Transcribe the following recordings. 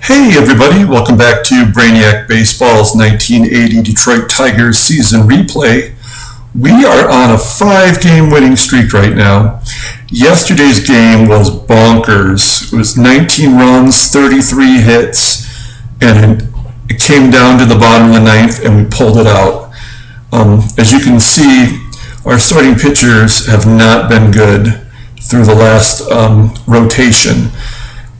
Hey everybody, welcome back to Brainiac Baseball's 1980 Detroit Tigers season replay. We are on a 5-game winning streak right now. Yesterday's game was bonkers. It was 19 runs, 33 hits, and it came down to the bottom of the ninth and we pulled it out. As you can see, our starting pitchers have not been good through the last rotation.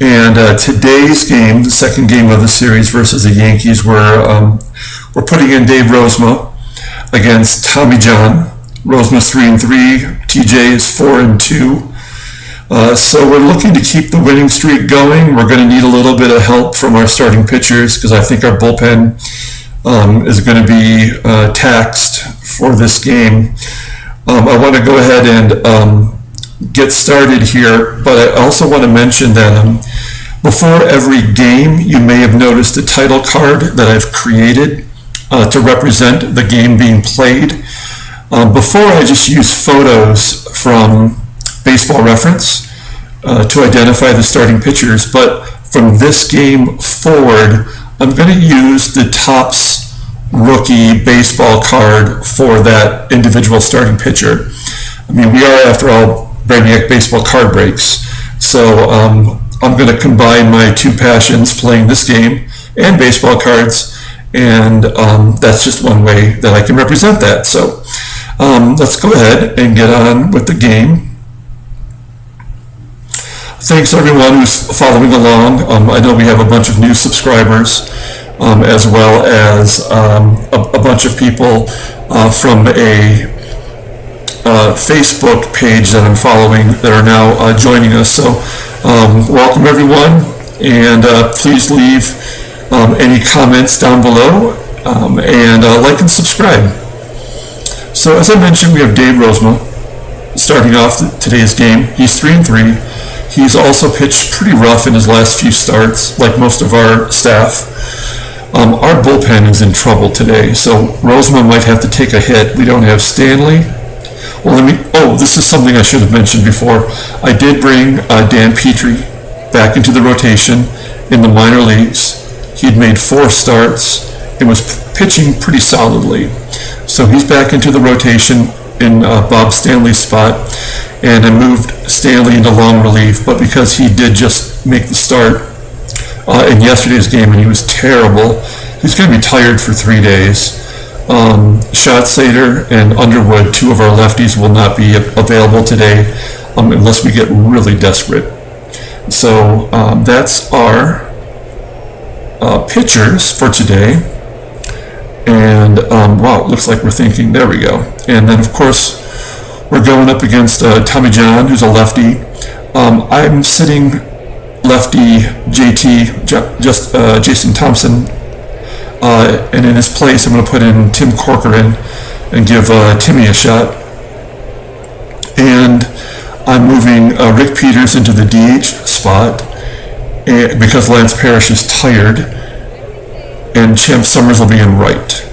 And today's game, the second game of the series versus the Yankees, we're putting in Dave Rozema against Tommy John. Rozema's 3-3, TJ is 4-2. So we're looking to keep the winning streak going. We're going to need a little bit of help from our starting pitchers because I think our bullpen is going to be taxed for this game. I want to go ahead and get started here, but I also want to mention that before every game you may have noticed a title card that I've created to represent the game being played. Before I just use photos from Baseball Reference to identify the starting pitchers, but from this game forward I'm going to use the Topps rookie baseball card for that individual starting pitcher. I mean, we are, after all, Brainiac Baseball card breaks. So I'm going to combine my two passions, playing this game and baseball cards, and that's just one way that I can represent that. So let's go ahead and get on with the game. Thanks everyone who's following along. I know we have a bunch of new subscribers, as well as a bunch of people from a Facebook page that I'm following that are now joining us. So welcome everyone, and please leave any comments down below, and like and subscribe. So as I mentioned, we have Dave Rozema starting off today's game. He's 3-3. He's also pitched pretty rough in his last few starts, like most of our staff. Our bullpen is in trouble today, so Rozema might have to take a hit. We don't have Stanley. Well, this is something I should have mentioned before. I did bring Dan Petrie back into the rotation in the minor leagues. He'd made 4 starts and was pitching pretty solidly. So he's back into the rotation in Bob Stanley's spot, and I moved Stanley into long relief, but because he did just make the start in yesterday's game and he was terrible, he's going to be tired for 3 days. Schatzeder and Underwood, 2 of our lefties, will not be available today unless we get really desperate. So that's our pitchers for today. And wow, it looks like we're thinking, there we go. And then of course we're going up against Tommy John, who's a lefty. I'm sitting lefty Jason Thompson, and in his place I'm going to put in Tim Corcoran and give Timmy a shot. And I'm moving Rick Peters into the DH spot because Lance Parrish is tired, and Champ Summers will be in right.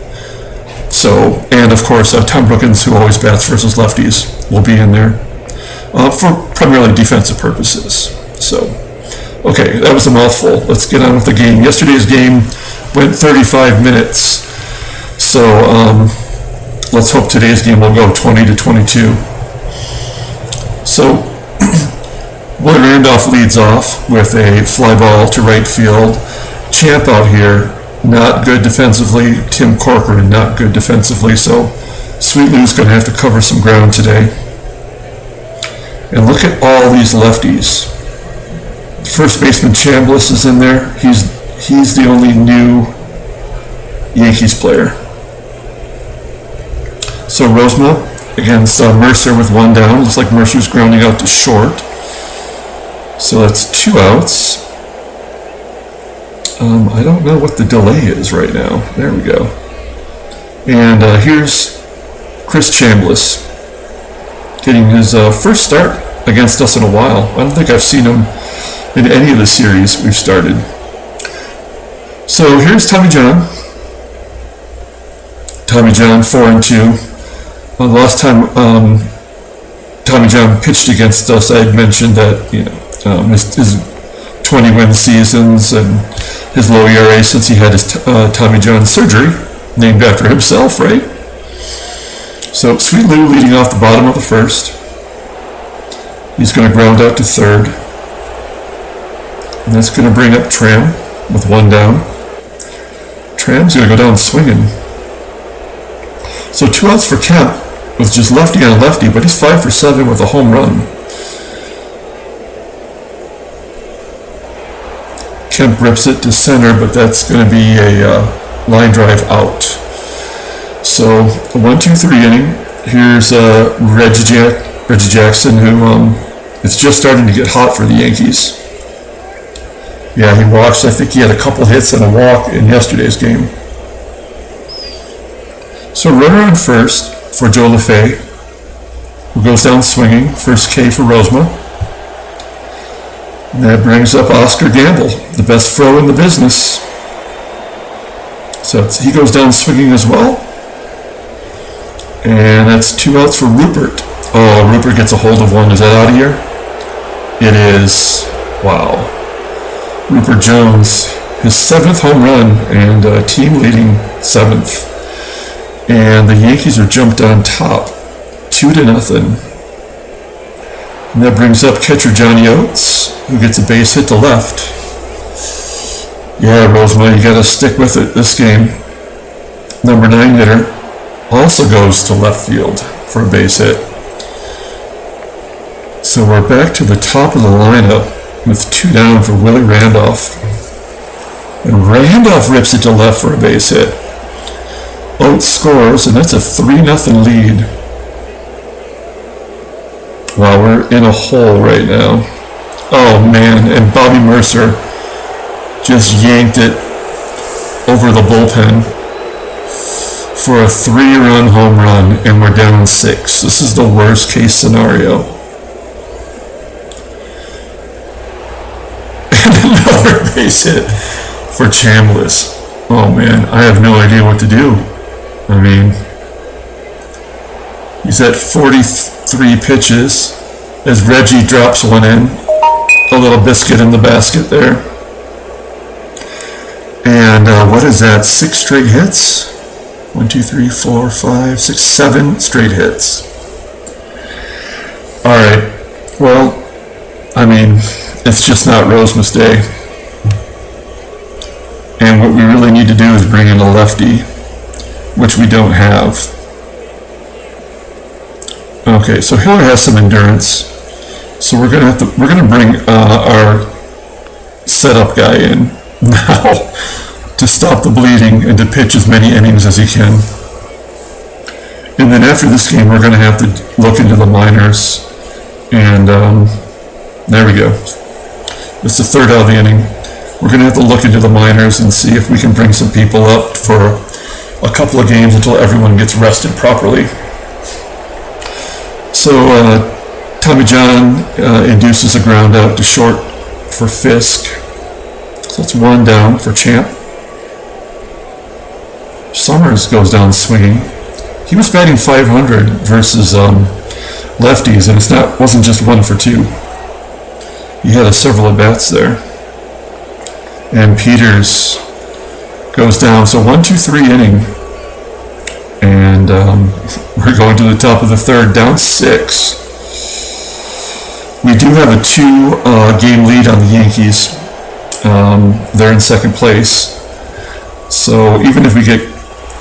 So, and of course Tom Brookins, who always bats versus lefties, will be in there for primarily defensive purposes. So, okay, that was a mouthful. Let's get on with the game. Yesterday's game went 35 minutes, so let's hope today's game will go 20-22. So Willie Randolph leads off with a fly ball to right field. Champ out here, not good defensively. Tim Corcoran, not good defensively, so Sweet Lou's going to have to cover some ground today. And look at all these lefties. First baseman Chambliss is in there. He's the only new Yankees player. So Rozema against Mercer with 1 down. Looks like Mercer's grounding out to short. So that's 2 outs. I don't know what the delay is right now. There we go. And here's Chris Chambliss getting his first start against us in a while. I don't think I've seen him in any of the series we've started. So here's Tommy John. Tommy John 4-2. The last time Tommy John pitched against us, I had mentioned that his 20-win seasons and his low ERA since he had his Tommy John surgery, named after himself, right? So Sweet Lou leading off the bottom of the first. He's going to ground out to third. And that's going to bring up Tram with one down. Tram's going to go down swinging. So 2 outs for Kemp with just lefty on lefty, but he's 5 for 7 with a home run. Kemp rips it to center, but that's going to be a line drive out. So a 1-2-3 inning. Here's Reggie Jackson, who is just starting to get hot for the Yankees. Yeah, he walks. I think he had a couple hits and a walk in yesterday's game. So runner on first for Joe LaFay, who goes down swinging. First K for Rozema. And that brings up Oscar Gamble, the best throw in the business. So he goes down swinging as well. And that's 2 outs for Rupert. Oh, Rupert gets a hold of one. Is that out of here? It is. Wow. Rupert Jones, his 7th home run and team leading 7th. And the Yankees are jumped on top, 2-0. And that brings up catcher Johnny Oates, who gets a base hit to left. Yeah, Rozema, you got to stick with it this game. Number 9 hitter also goes to left field for a base hit. So we're back to the top of the lineup with 2 down for Willie Randolph. And Randolph rips it to left for a base hit. Oates scores, and that's a 3-0 lead. Wow, we're in a hole right now. Oh man, and Bobby Mercer just yanked it over the bullpen for a 3-run home run, and we're down 6. This is the worst case scenario. Another base hit for Chambliss. Oh man, I have no idea what to do. I mean, he's at 43 pitches as Reggie drops one in. A little biscuit in the basket there. And what is that? 6 straight hits? 1, 2, 3, 4, 5, 6, 7 straight hits. Alright, well, I mean, it's just not Rozema's day. And what we really need to do is bring in a lefty, which we don't have. Okay, so Hiller has some endurance, so we're gonna bring our setup guy in now to stop the bleeding and to pitch as many innings as he can. And then after this game, we're gonna have to look into the minors, and there we go. It's the 3rd out of the inning. We're going to have to look into the minors and see if we can bring some people up for a couple of games until everyone gets rested properly. So Tommy John induces a ground out to short for Fisk. So it's 1 down for Champ. Summers goes down swinging. He was batting .500 versus lefties, and it wasn't just 1 for 2. He had several at-bats there. And Peters goes down. So 1-2-3 inning. And we're going to the top of the 3rd, down 6. We do have a 2-game lead on the Yankees. They're in 2nd place. So even if we get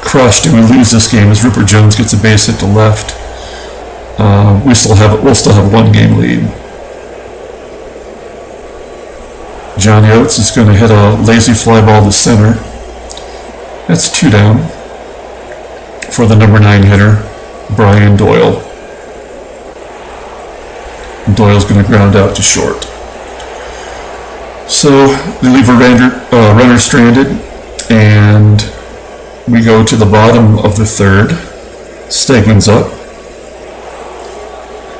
crushed and we lose this game, as Rupert Jones gets a base hit to left, we'll still have 1-game lead. Johnny Oates is going to hit a lazy fly ball to center. That's 2 down for the number 9 hitter, Brian Doyle. Doyle's going to ground out to short. So they leave a runner stranded, and we go to the bottom of the 3rd. Stegman's up.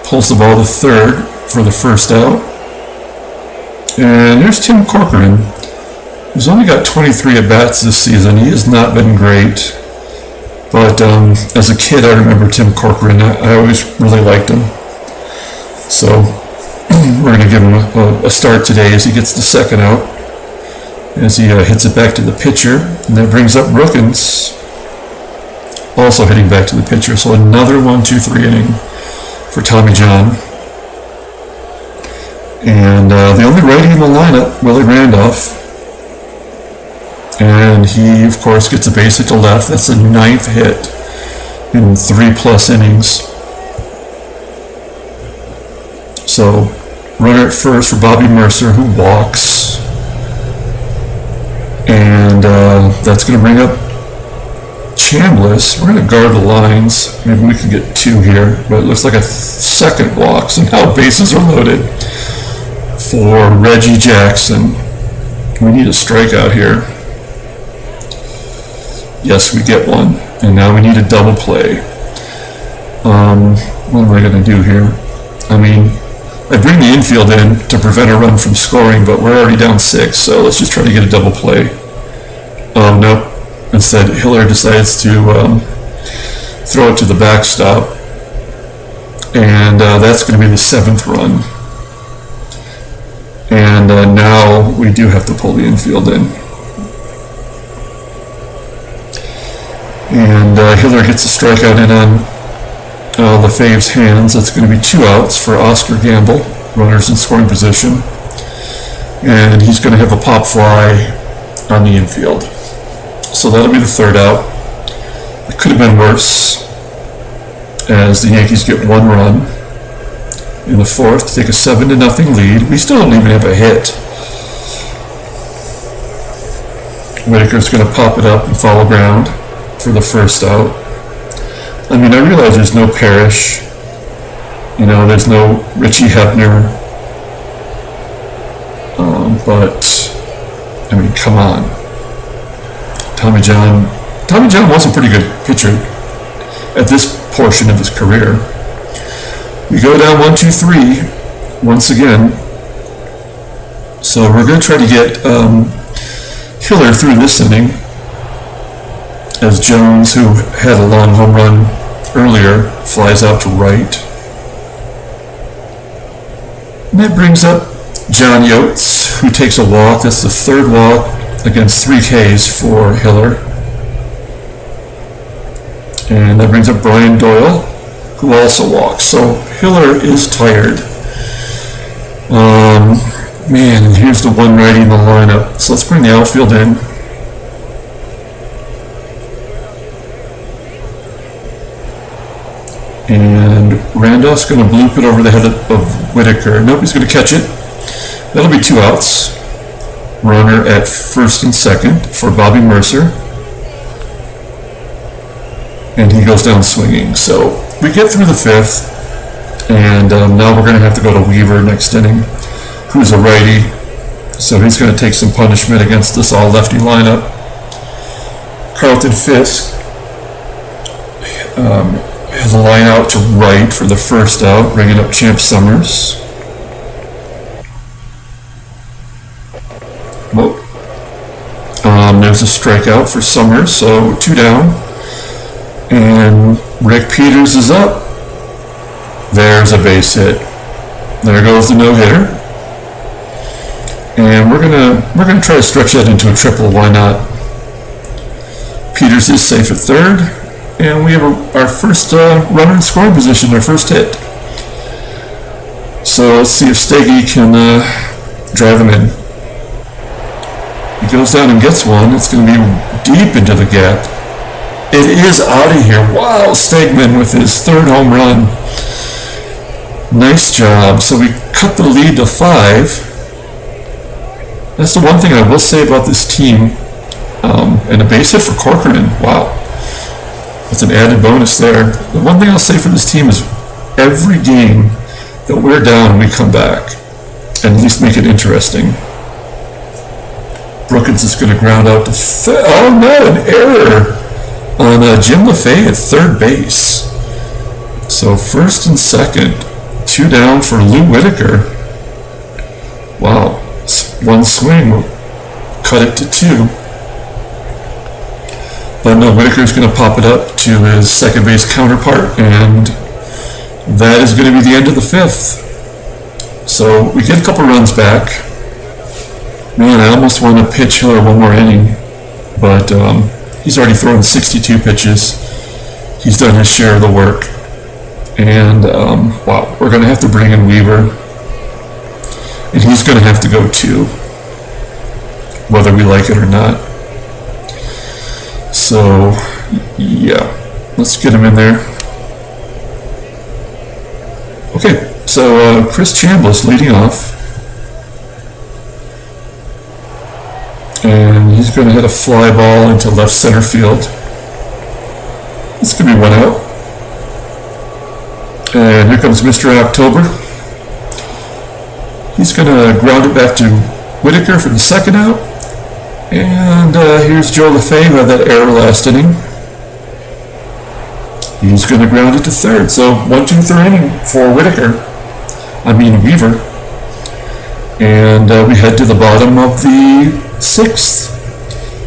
Pulls the ball to 3rd for the 1st out. And here's Tim Corcoran, who's only got 23 at-bats this season. He has not been great. But as a kid, I remember Tim Corcoran. I always really liked him. So we're going to give him a start today as he gets the 2nd out. as he hits it back to the pitcher, and that brings up Brookins, also hitting back to the pitcher. So another 1-2-3 inning for Tommy John. And the only righty in the lineup, Willie Randolph. And he, of course, gets a base hit to left. That's the 9th hit in 3+ innings. So, runner at first for Bobby Mercer, who walks. And that's going to bring up Chambliss. We're going to guard the lines. Maybe we can get 2 here, but it looks like a second walk. So now bases are loaded for Reggie Jackson. We need a strikeout here. Yes, we get one. And now we need a double play. What am I going to do here? I mean, I bring the infield in to prevent a run from scoring, but we're already down 6, so let's just try to get a double play. Oh, nope. Instead, Hiller decides to throw it to the backstop. And that's going to be the 7th run. And now we do have to pull the infield in. And Hiller gets a strikeout in on LeFave's hands. That's going to be 2 outs for Oscar Gamble, runners in scoring position. And he's going to have a pop fly on the infield. So that'll be the 3rd out. It could have been worse, as the Yankees get 1 run in the 4th to take a 7-0 lead. We still don't even have a hit. Whitaker's going to pop it up and follow ground for the 1st out. I mean, I realize there's no Parrish, there's no Richie Hebner, but, I mean, come on. Tommy John was a pretty good pitcher at this portion of his career. We go down 1-2-3 once again. So we're going to try to get Hiller through this inning, as Jones, who had a long home run earlier, flies out to right. And that brings up John Yotes, who takes a walk. That's the 3rd walk against 3 Ks for Hiller. And that brings up Brian Doyle, who also walks. So Hiller is tired. Man, and here's the 1 righty in the lineup. So let's bring the outfield in. And Randolph's going to bloop it over the head of Whitaker. Nope, he's going to catch it. That'll be 2 outs. Runner at 1st and 2nd for Bobby Mercer. And he goes down swinging. So we get through the 5th. And now we're going to have to go to Weaver next inning, who's a righty. So he's going to take some punishment against this all-lefty lineup. Carlton Fisk has a line out to right for the 1st out, bringing up Champ Summers. Well, there's a strikeout for Summers, so 2 down. And Rick Peters is up. There's a base hit. There goes the no-hitter. And we're gonna try to stretch that into a triple. Why not? Peters is safe at 3rd. And we have our first runner in scoring position, our first hit. So let's see if Steggy can drive him in. He goes down and gets one. It's going to be deep into the gap. It is out of here. Wow, Stegman with his 3rd home run. Nice job. So we cut the lead to 5. That's the one thing I will say about this team. And a base hit for Corcoran. Wow. That's an added bonus there. The one thing I'll say for this team is every game that we're down, we come back and at least make it interesting. Brookins is going to ground out to oh no, an error on Jim LeFay at 3rd base. So 1st and 2nd, 2 down for Lou Whitaker. Wow, 1 swing will cut it to 2. But no, Whitaker's going to pop it up to his 2nd base counterpart, and that is going to be the end of the 5th. So we get a couple runs back. Man, I almost want to pitch Hiller one more inning, but he's already thrown 62 pitches. He's done his share of the work. And, wow, we're going to have to bring in Weaver. And he's going to have to go too, whether we like it or not. So, yeah, let's get him in there. Okay, so Chris Chambliss leading off. And he's going to hit a fly ball into left center field. It's going to be one out. And here comes Mr. October. He's going to ground it back to Whitaker for the second out. And here's Joe LaFave with that error last inning. He's going to ground it to third. So 1-2-3 inning for Weaver. And we head to the bottom of the sixth.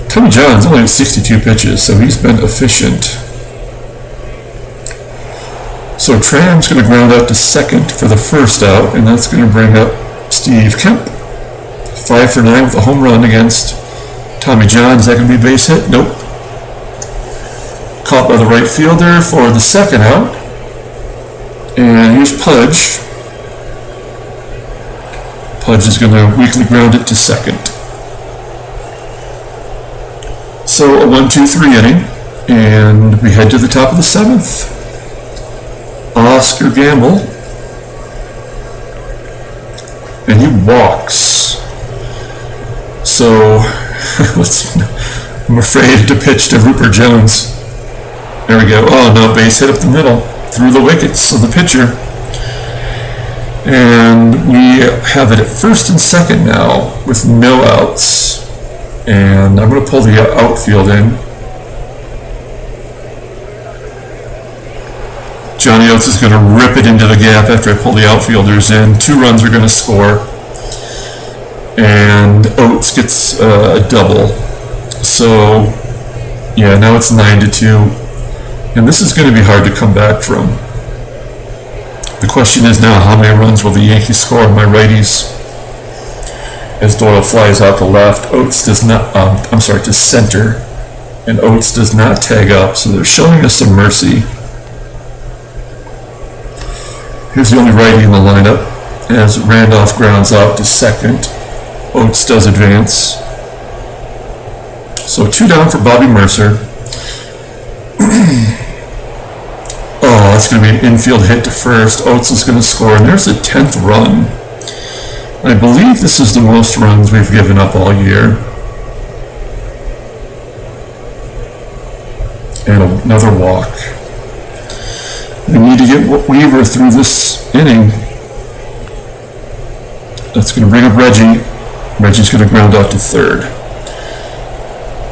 Tommy John's only has 62 pitches, so he's been efficient. So Tram's going to ground out to second for the first out, and that's going to bring up Steve Kemp. 5 for 9 with a home run against Tommy John. Is that going to be a base hit? Nope. Caught by the right fielder for the second out. And here's Pudge. Pudge is going to weakly ground it to second. So a 1-2-3 inning, and we head to the top of the seventh. Oscar Gamble, and he walks. So I'm afraid to pitch to Rupert Jones. There we go. Oh no, base hit up the middle through the wickets of the pitcher. And we have it at first and second now with no outs. And I'm going to pull the outfield in. Johnny Oates is going to rip it into the gap after I pull the outfielders in. 2 runs are going to score. And Oates gets a double. So, yeah, now it's 9-2. And this is going to be hard to come back from. The question is now, how many runs will the Yankees score on my righties? As Doyle flies out to left, Oates does not, to center, and Oates does not tag up, so they're showing us some mercy. Here's the only righty in the lineup, as Randolph grounds out to second. Oates does advance. So 2 down for Bobby Mercer. Oh, that's going to be an infield hit to first. Oates is going to score, and there's the 10th run. I believe this is the most runs we've given up all year. And another walk. We need to get Weaver through this inning. That's going to bring up Reggie. Reggie's going to ground out to third.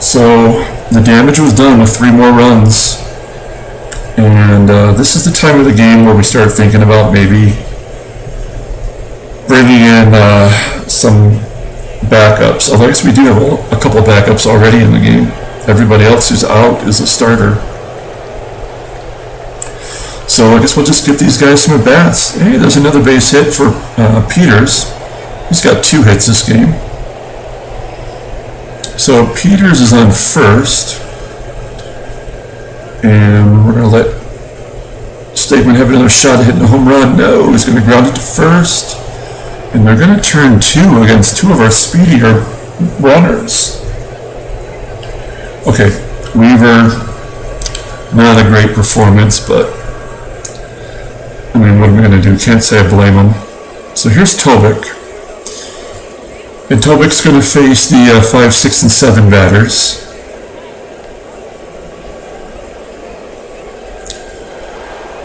So the damage was done with 3 more runs. And this is the time of the game where we start thinking about maybe bringing in some backups. Although I guess we do have a couple of backups already in the game. Everybody else who's out is a starter. So I guess we'll just get these guys some at-bats. Hey, there's another base hit for Peters. He's got 2 hits this game. So Peters is on first. And we're going to let Stegman have another shot at hitting a home run. No, he's going to ground it to first. And they're going to turn 2 against 2 of our speedier runners. Okay, Weaver, not a great performance, but I mean, what am I going to do? Can't say I blame him. So here's Tobik. And Tobik's going to face the 5, 6, and 7 batters.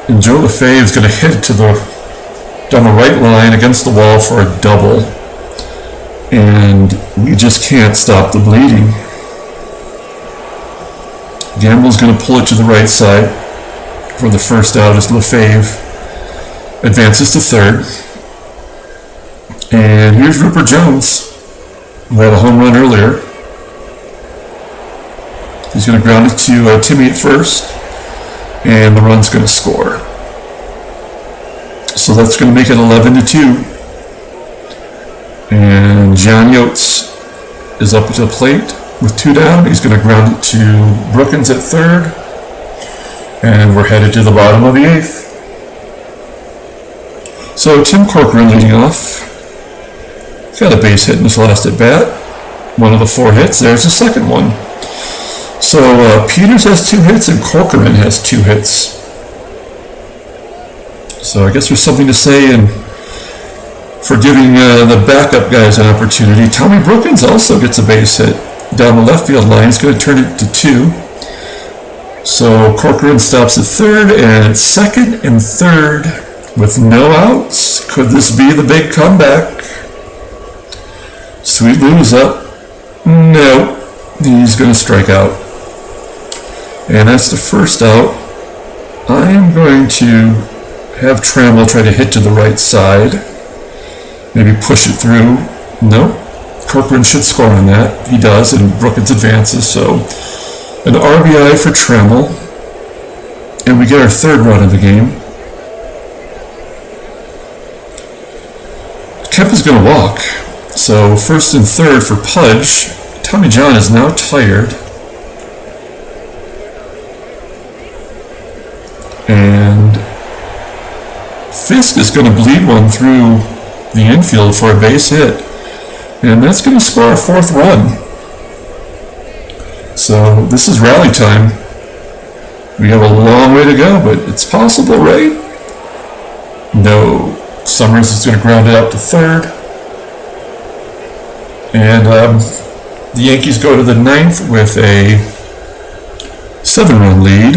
And Joe LaFave is going to hit it down the right line against the wall for a double. And we just can't stop the bleeding. Gamble's going to pull it to the right side for the first out as LaFave advances to third. And here's Rupert Jones, who had a home run earlier. He's going to ground it to Timmy at first, and the run's going to score. So that's going to make it 11-2. And Johnny Oates is up to the plate with 2 down. He's going to ground it to Brookins at third. And we're headed to the bottom of the 8th. So Tim Corcoran leading off. He's got a base hit in his last at bat. One of the 4 hits. There's the second one. So Peters has 2 hits and Corcoran has 2 hits. So I guess there's something to say for giving the backup guys an opportunity. Tommy Brookins also gets a base hit down the left field line. He's going to turn it to 2. So Corcoran stops at third, and it's second and third with no outs. Could this be the big comeback? Sweet Lou's up. No, he's going to strike out. And that's the first out. I am going to have Trammell try to hit to the right side. Maybe push it through. No, Corcoran should score on that. He does, and Brookins advances. So an RBI for Trammell. And we get our third run of the game. Kemp is going to walk. So first and third for Pudge. Tommy John is now tired. And Fisk is going to bleed one through the infield for a base hit. And that's going to score our 4th run. So this is rally time. We have a long way to go, but it's possible, right? No. Summers is going to ground it out to third. And the Yankees go to the 9th with a 7-run lead.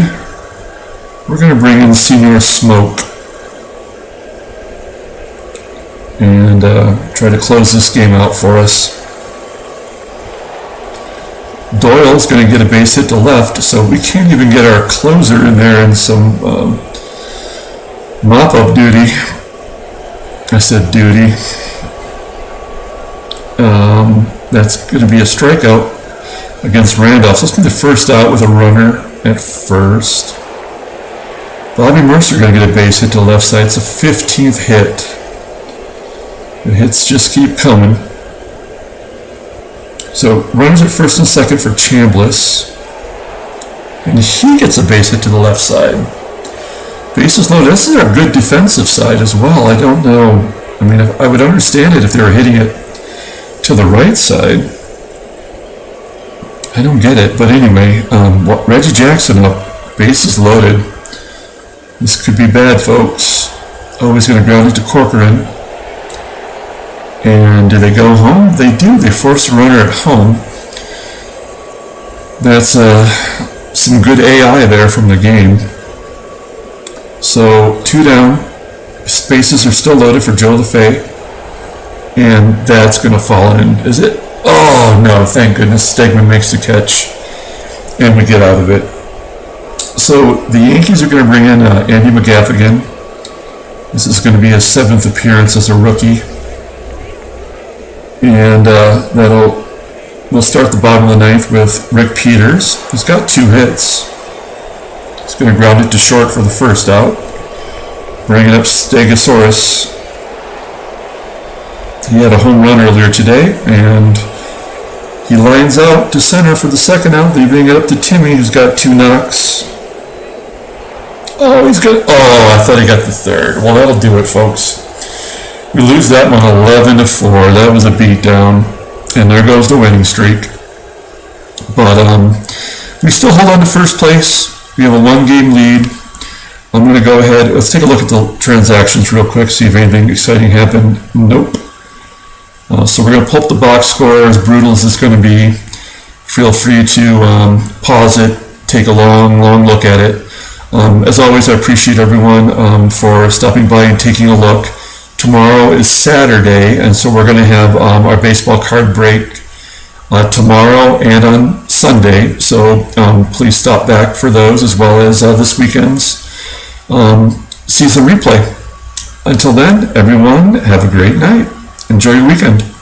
We're going to bring in Senior Smoke and try to close this game out for us. Doyle's going to get a base hit to left, so we can't even get our closer in there in some mop-up duty. I said duty. That's going to be a strikeout against Randolph. So let's be the first out with a runner at first. Bobby Mercer going to get a base hit to the left side. It's a 15th hit. The hits just keep coming. So runners at first and second for Chambliss. And he gets a base hit to the left side. Bases loaded. This is our good defensive side as well. I don't know. I mean, I would understand it if they were hitting it to the right side. I don't get it. But anyway, Reggie Jackson up. Bases loaded. This could be bad, folks. Oh, he's going to ground it to Corcoran. And do they go home? They do. They force a runner at home. That's some good AI there from the game. So 2 down. Bases are still loaded for Joe LaFay. And that's going to fall in. Is it? Oh, no. Thank goodness. Stegman makes the catch. And we get out of it. So the Yankees are going to bring in Andy McGaffigan. This is going to be his 7th appearance as a rookie. And we'll start the bottom of the 9th with Rick Peters. He's got 2 hits. He's going to ground it to short for the first out. Bringing up Stegosaurus. He had a home run earlier today, and he lines out to center for the second out, leaving it up to Timmy, who's got 2 knocks. Oh, he's good. Oh, I thought he got the third. Well, that'll do it, folks. We lose that one 11-4. That was a beatdown. And there goes the winning streak. But we still hold on to first place. We have a 1-game lead. I'm going to go ahead. Let's take a look at the transactions real quick, see if anything exciting happened. Nope. So we're going to pull up the box score. As brutal as it's going to be, feel free to pause it, take a long look at it. As always, I appreciate everyone for stopping by and taking a look. Tomorrow is Saturday, and so we're going to have our baseball card break tomorrow and on Sunday. So please stop back for those, as well as this weekend's season replay. Until then, everyone, have a great night. Enjoy your weekend.